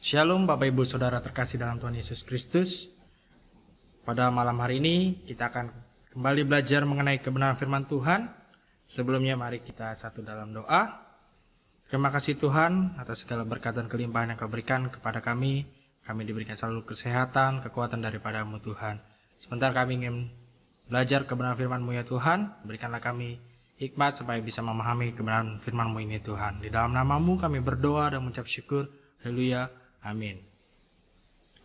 Shalom Bapak Ibu Saudara terkasih dalam Tuhan Yesus Kristus. Pada malam hari ini kita akan kembali belajar mengenai kebenaran firman Tuhan. Sebelumnya mari kita satu dalam doa. Terima kasih Tuhan atas segala berkat dan kelimpahan yang Kau berikan kepada kami. Kami diberikan selalu kesehatan, kekuatan daripada-Mu Tuhan. Sebentar kami ingin belajar kebenaran firman-Mu ya Tuhan. Berikanlah kami hikmat supaya bisa memahami kebenaran firman-Mu ini Tuhan. Di dalam nama-Mu kami berdoa dan mengucap syukur. Haleluya. Amin.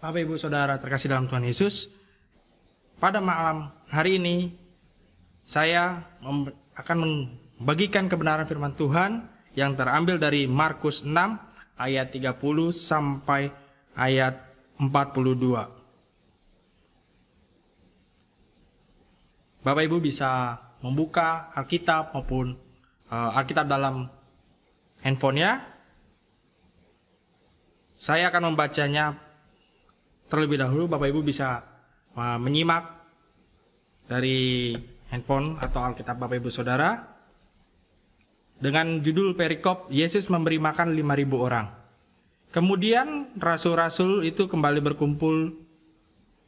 Bapak Ibu Saudara terkasih dalam Tuhan Yesus, pada malam hari ini saya akan membagikan kebenaran firman Tuhan yang terambil dari Markus 6 ayat 30 sampai ayat 42. Bapak Ibu bisa membuka Alkitab maupun Alkitab dalam handphonenya. Saya akan membacanya terlebih dahulu. Bapak Ibu bisa menyimak dari handphone atau Alkitab Bapak Ibu Saudara dengan judul perikop Yesus memberi makan 5.000 orang. Kemudian rasul-rasul itu kembali berkumpul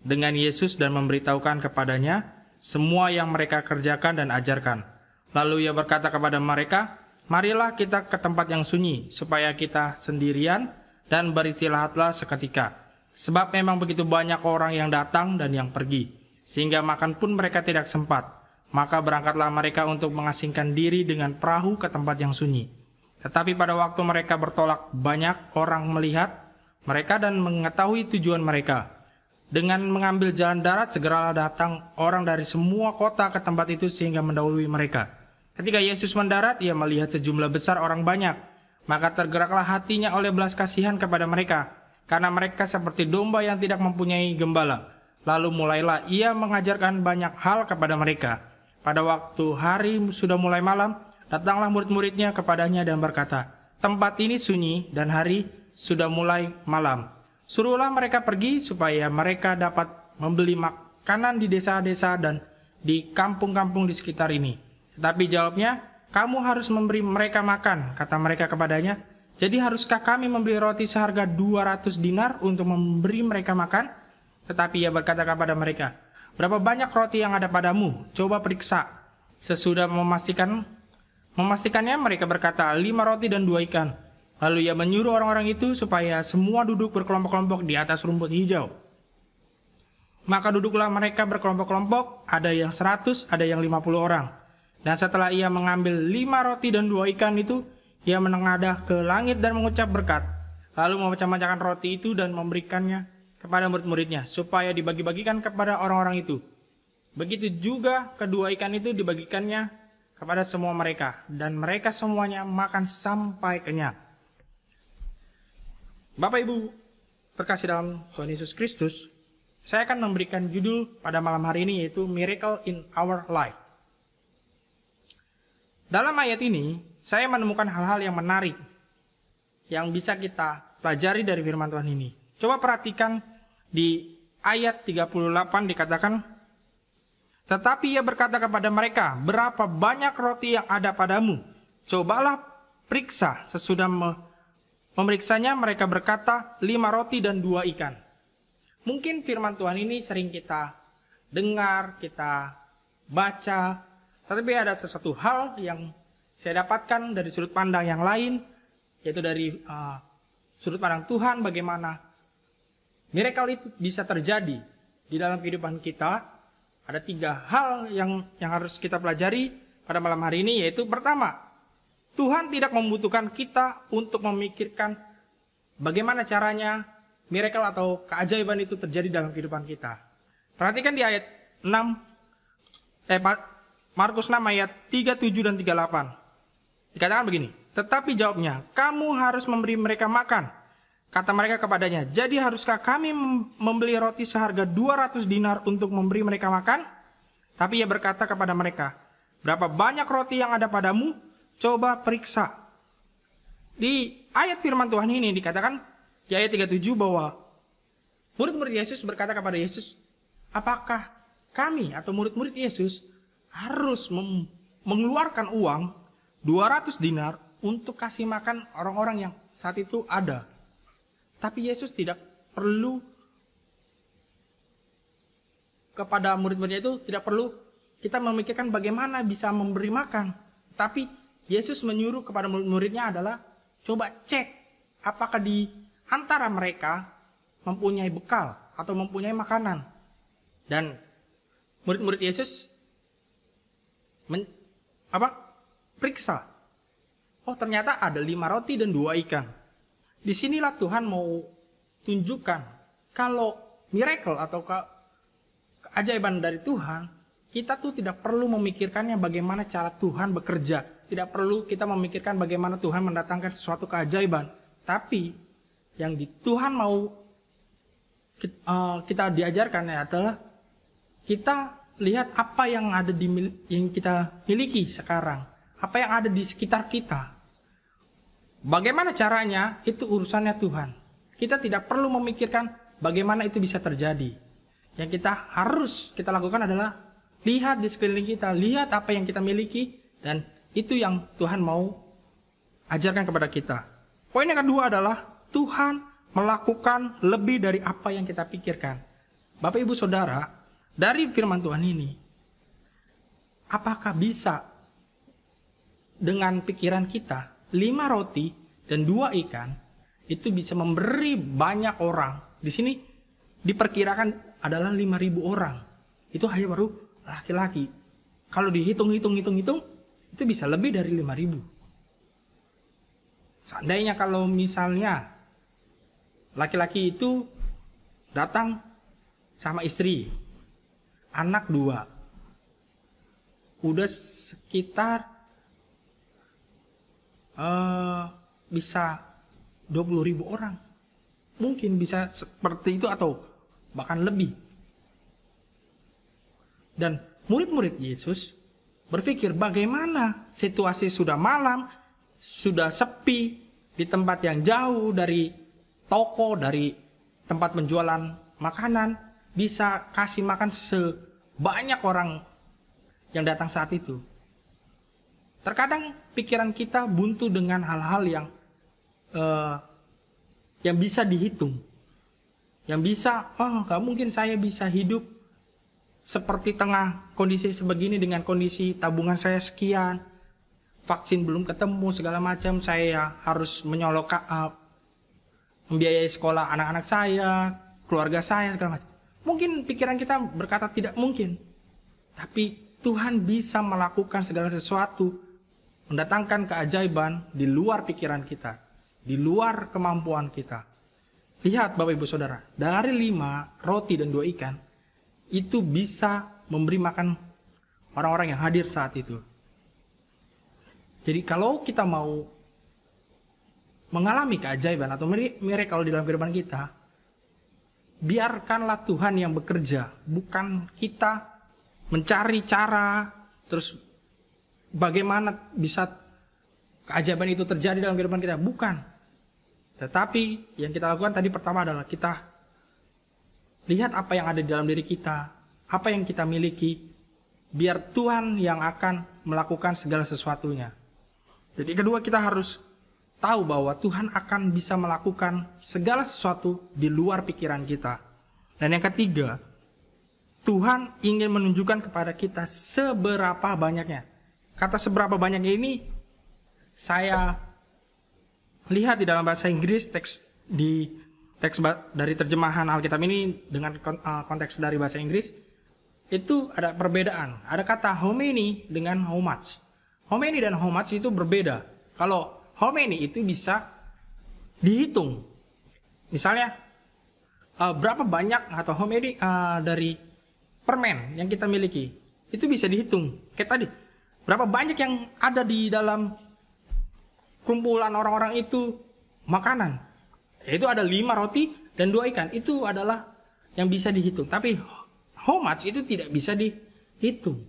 dengan Yesus dan memberitahukan kepadanya semua yang mereka kerjakan dan ajarkan. Lalu ia berkata kepada mereka, "Marilah kita ke tempat yang sunyi supaya kita sendirian dan beristirahatlah seketika. Sebab memang begitu banyak orang yang datang dan yang pergi, sehingga makan pun mereka tidak sempat. Maka berangkatlah mereka untuk mengasingkan diri dengan perahu ke tempat yang sunyi. Tetapi pada waktu mereka bertolak, banyak orang melihat mereka dan mengetahui tujuan mereka. Dengan mengambil jalan darat, segeralah datang orang dari semua kota ke tempat itu sehingga mendahului mereka. Ketika Yesus mendarat, ia melihat sejumlah besar orang banyak. Maka tergeraklah hatinya oleh belas kasihan kepada mereka, karena mereka seperti domba yang tidak mempunyai gembala. Lalu mulailah ia mengajarkan banyak hal kepada mereka. Pada waktu hari sudah mulai malam, datanglah murid-muridnya kepadanya dan berkata, "Tempat ini sunyi dan hari sudah mulai malam. Suruhlah mereka pergi supaya mereka dapat membeli makanan di desa-desa dan di kampung-kampung di sekitar ini." Tetapi jawabnya, "Kamu harus memberi mereka makan," kata mereka kepadanya. "Jadi haruskah kami membeli roti seharga 200 dinar untuk memberi mereka makan?" Tetapi ia berkata kepada mereka, "Berapa banyak roti yang ada padamu? Coba periksa." Sesudah memastikannya mereka berkata, 5 roti dan 2 ikan. Lalu ia menyuruh orang-orang itu supaya semua duduk berkelompok-kelompok di atas rumput hijau. Maka duduklah mereka berkelompok-kelompok, ada yang 100, ada yang 50 orang. Dan setelah ia mengambil 5 roti dan 2 ikan itu, ia menengadah ke langit dan mengucap berkat. Lalu memecah-mecahkan roti itu dan memberikannya kepada murid-muridnya, supaya dibagi-bagikan kepada orang-orang itu. Begitu juga kedua ikan itu dibagikannya kepada semua mereka, dan mereka semuanya makan sampai kenyang. Bapak Ibu terkasih dalam Tuhan Yesus Kristus, saya akan memberikan judul pada malam hari ini yaitu Miracle in Our Life. Dalam ayat ini, saya menemukan hal-hal yang menarik yang bisa kita pelajari dari firman Tuhan ini. Coba perhatikan di ayat 38 dikatakan, "Tetapi ia berkata kepada mereka, berapa banyak roti yang ada padamu? Cobalah periksa." Sesudah memeriksanya, mereka berkata, 5 roti dan 2 ikan. Mungkin firman Tuhan ini sering kita dengar, kita baca, tetapi ada sesuatu hal yang saya dapatkan dari sudut pandang yang lain, yaitu dari sudut pandang Tuhan, bagaimana miracle itu bisa terjadi di dalam kehidupan kita. Ada 3 hal yang harus kita pelajari pada malam hari ini, yaitu pertama, Tuhan tidak membutuhkan kita untuk memikirkan bagaimana caranya miracle atau keajaiban itu terjadi dalam kehidupan kita. Perhatikan di ayat 6, Markus 6 ayat 37 dan 38. Dikatakan begini, "Tetapi jawabnya, kamu harus memberi mereka makan." Kata mereka kepadanya, "Jadi haruskah kami membeli roti seharga 200 dinar untuk memberi mereka makan?" Tapi ia berkata kepada mereka, "Berapa banyak roti yang ada padamu? Coba periksa." Di ayat firman Tuhan ini dikatakan, di ayat 37 bahwa murid-murid Yesus berkata kepada Yesus, "Apakah kami atau murid-murid Yesus harus mengeluarkan uang 200 dinar untuk kasih makan orang-orang yang saat itu ada?" Tapi Yesus tidak perlu kepada murid-muridnya itu, tidak perlu kita memikirkan bagaimana bisa memberi makan. Tapi Yesus menyuruh kepada murid-muridnya adalah, coba cek apakah di antara mereka mempunyai bekal atau mempunyai makanan. Dan murid-murid Yesus periksa. Oh, ternyata ada 5 roti dan 2 ikan. Disinilah Tuhan mau tunjukkan kalau miracle atau keajaiban dari Tuhan, kita tuh tidak perlu memikirkannya bagaimana cara Tuhan bekerja. Tidak perlu kita memikirkan bagaimana Tuhan mendatangkan sesuatu keajaiban. Tapi yang Tuhan mau kita diajarkan adalah kita lihat apa yang ada yang kita miliki sekarang. Apa yang ada di sekitar kita. Bagaimana caranya, itu urusannya Tuhan. Kita tidak perlu memikirkan bagaimana itu bisa terjadi. Yang kita lakukan adalah lihat di sekeliling kita, lihat apa yang kita miliki, dan itu yang Tuhan mau ajarkan kepada kita. Poin yang kedua adalah Tuhan melakukan lebih dari apa yang kita pikirkan. Bapak Ibu Saudara, dari firman Tuhan ini, apakah bisa dengan pikiran kita 5 roti dan 2 ikan itu bisa memberi banyak orang? Di sini diperkirakan adalah 5.000 orang. Itu hanya baru laki-laki. Kalau dihitung itu bisa lebih dari 5.000. Seandainya kalau misalnya laki-laki itu datang sama istri, anak 2, udah sekitar bisa 20.000 orang. Mungkin bisa seperti itu atau bahkan lebih. Dan murid-murid Yesus berpikir bagaimana situasi sudah malam, sudah sepi, di tempat yang jauh dari toko, dari tempat penjualan makanan, bisa kasih makan sebanyak orang yang datang saat itu. Terkadang pikiran kita buntu dengan hal-hal yang bisa dihitung. Yang bisa, gak mungkin saya bisa hidup seperti tengah kondisi sebegini dengan kondisi tabungan saya sekian, vaksin belum ketemu, segala macam, saya harus membiayai sekolah anak-anak saya, keluarga saya, segala macam. Mungkin pikiran kita berkata tidak mungkin. Tapi Tuhan bisa melakukan segala sesuatu, mendatangkan keajaiban di luar pikiran kita, di luar kemampuan kita. Lihat Bapak Ibu Saudara, dari 5 roti dan 2 ikan, itu bisa memberi makan orang-orang yang hadir saat itu. Jadi kalau kita mau mengalami keajaiban atau miracle di dalam kehidupan kita, biarkanlah Tuhan yang bekerja, bukan kita mencari cara, terus bagaimana bisa keajaiban itu terjadi dalam kehidupan kita. Bukan. Tetapi yang kita lakukan tadi pertama adalah kita lihat apa yang ada di dalam diri kita, apa yang kita miliki, biar Tuhan yang akan melakukan segala sesuatunya. Jadi kedua, kita harus tahu bahwa Tuhan akan bisa melakukan segala sesuatu di luar pikiran kita. Dan yang ketiga, Tuhan ingin menunjukkan kepada kita seberapa banyaknya. Kata seberapa banyaknya ini saya lihat di dalam bahasa Inggris, teks dari terjemahan Alkitab ini dengan konteks dari bahasa Inggris, itu ada perbedaan. Ada kata how many dengan how much. How many dan how much itu berbeda. Kalau how many itu bisa dihitung. Misalnya berapa banyak atau how many dari permen yang kita miliki, itu bisa dihitung. Kayak tadi, berapa banyak yang ada di dalam kumpulan orang-orang itu makanan. Itu ada 5 roti dan 2 ikan. Itu adalah yang bisa dihitung. Tapi how much itu tidak bisa dihitung.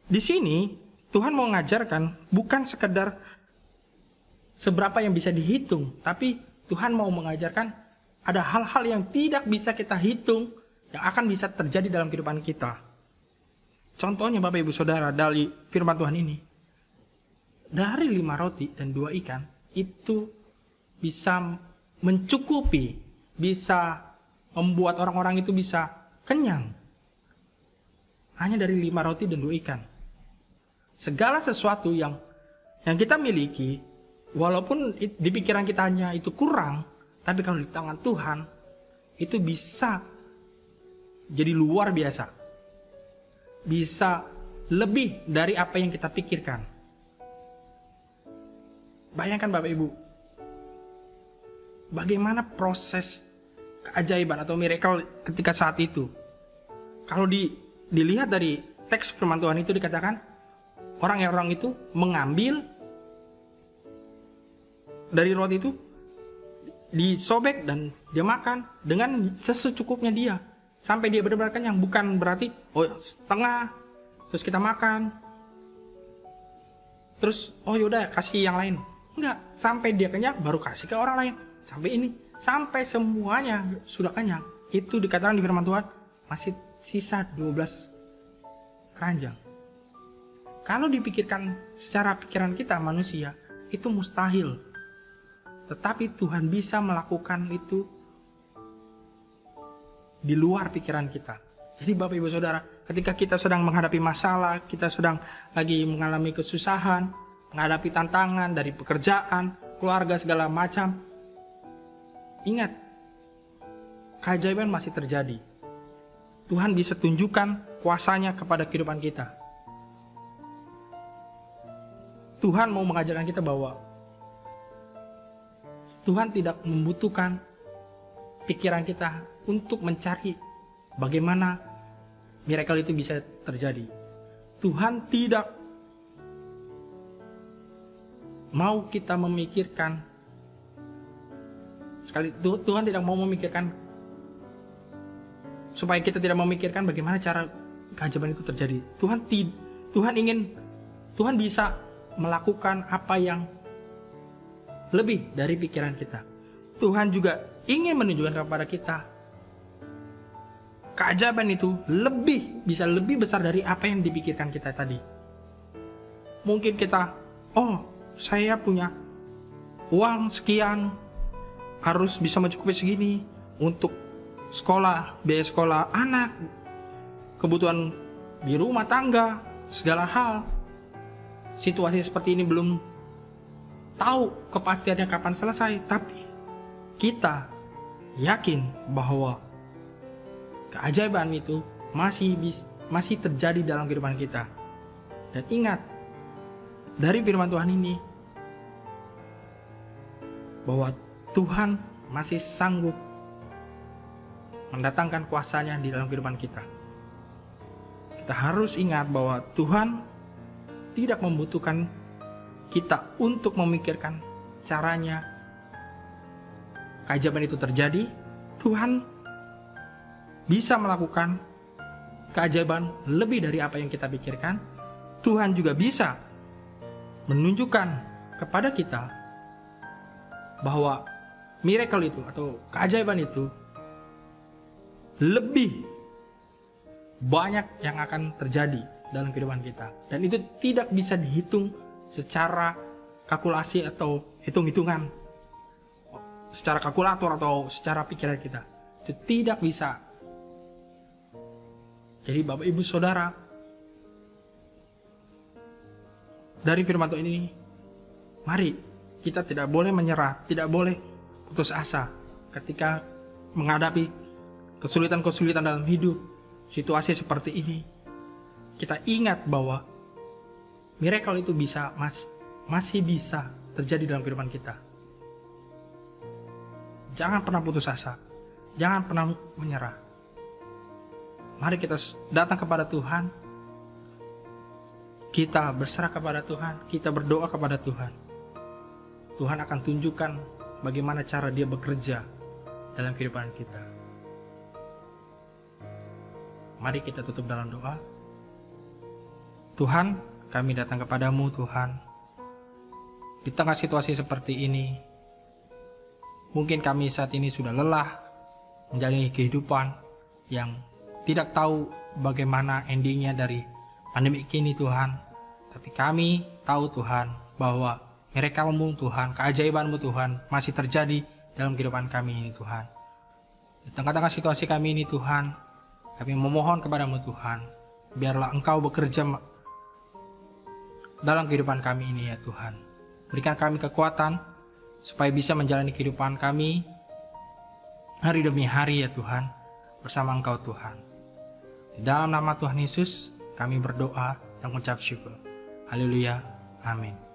Di sini Tuhan mau mengajarkan bukan sekedar seberapa yang bisa dihitung, tapi Tuhan mau mengajarkan ada hal-hal yang tidak bisa kita hitung yang akan bisa terjadi dalam kehidupan kita. Contohnya Bapak Ibu Saudara, dari firman Tuhan ini, dari 5 roti dan 2 ikan itu bisa mencukupi, bisa membuat orang-orang itu bisa kenyang. Hanya dari 5 roti dan 2 ikan. Segala sesuatu yang kita miliki, walaupun di pikiran kita hanya itu kurang, tapi kalau di tangan Tuhan, itu bisa jadi luar biasa. Bisa lebih dari apa yang kita pikirkan. Bayangkan Bapak Ibu, bagaimana proses keajaiban atau miracle ketika saat itu. Kalau dilihat dari teks firman Tuhan itu dikatakan, orang-orang itu mengambil dari roti itu, disobek dan dia makan dengan secukupnya dia. Sampai dia benar-benar kenyang. Bukan berarti, setengah, terus kita makan. Terus, yaudah kasih yang lain. Enggak, sampai dia kenyang baru kasih ke orang lain. Sampai ini, sampai semuanya sudah kenyang. Itu dikatakan di firman Tuhan, masih sisa 12 keranjang. Kalau dipikirkan secara pikiran kita manusia, itu mustahil. Tetapi Tuhan bisa melakukan itu di luar pikiran kita. Jadi Bapak Ibu Saudara, ketika kita sedang menghadapi masalah, kita sedang lagi mengalami kesusahan, menghadapi tantangan dari pekerjaan, keluarga, segala macam, ingat, keajaiban masih terjadi. Tuhan bisa tunjukkan kuasanya kepada kehidupan kita. Tuhan mau mengajarkan kita bahwa Tuhan tidak membutuhkan pikiran kita untuk mencari bagaimana miracle itu bisa terjadi. Tuhan tidak mau kita memikirkan, Tuhan tidak mau memikirkan, supaya kita tidak memikirkan bagaimana cara keajaiban itu terjadi. Tuhan bisa melakukan apa yang lebih dari pikiran kita. Tuhan juga ingin menunjukkan kepada kita keajaiban itu bisa lebih besar dari apa yang dipikirkan kita tadi. Mungkin kita, saya punya uang sekian, harus bisa mencukupi segini untuk sekolah, biaya sekolah anak, kebutuhan di rumah tangga, segala hal. Situasi seperti ini belum tahu kepastiannya kapan selesai, tapi kita yakin bahwa keajaiban itu masih terjadi dalam kehidupan kita. Dan ingat, dari firman Tuhan ini, bahwa Tuhan masih sanggup mendatangkan kuasanya di dalam kehidupan kita. Kita harus ingat bahwa Tuhan tidak membutuhkan kita untuk memikirkan caranya keajaiban itu terjadi. Tuhan bisa melakukan keajaiban lebih dari apa yang kita pikirkan. Tuhan juga bisa menunjukkan kepada kita bahwa miracle itu atau keajaiban itu lebih banyak yang akan terjadi dalam kehidupan kita. Dan itu tidak bisa dihitung secara kalkulasi atau hitung-hitungan, secara kalkulator atau secara pikiran kita. Itu tidak bisa. Jadi Bapak Ibu Saudara, dari firman Tuhan ini, mari kita tidak boleh menyerah, tidak boleh putus asa ketika menghadapi kesulitan-kesulitan dalam hidup, situasi seperti ini. Kita ingat bahwa miracle itu masih bisa terjadi dalam kehidupan kita. Jangan pernah putus asa, jangan pernah menyerah. Mari kita datang kepada Tuhan, kita berserah kepada Tuhan, kita berdoa kepada Tuhan. Tuhan akan tunjukkan bagaimana cara Dia bekerja dalam kehidupan kita. Mari kita tutup dalam doa. Tuhan, kami datang kepadamu Tuhan. Di tengah situasi seperti ini, mungkin kami saat ini sudah lelah menjalani kehidupan yang tidak tahu bagaimana endingnya dari pandemi ini Tuhan. Tapi kami tahu Tuhan bahwa miracle-Mu Tuhan, keajaiban-Mu Tuhan masih terjadi dalam kehidupan kami ini Tuhan. Di tengah-tengah situasi kami ini Tuhan, kami memohon kepada-Mu Tuhan, biarlah Engkau bekerja dalam kehidupan kami ini ya Tuhan. Berikan kami kekuatan supaya bisa menjalani kehidupan kami hari demi hari ya Tuhan, bersama Engkau Tuhan. Di dalam nama Tuhan Yesus kami berdoa dan mengucap syukur. Haleluya. Amin.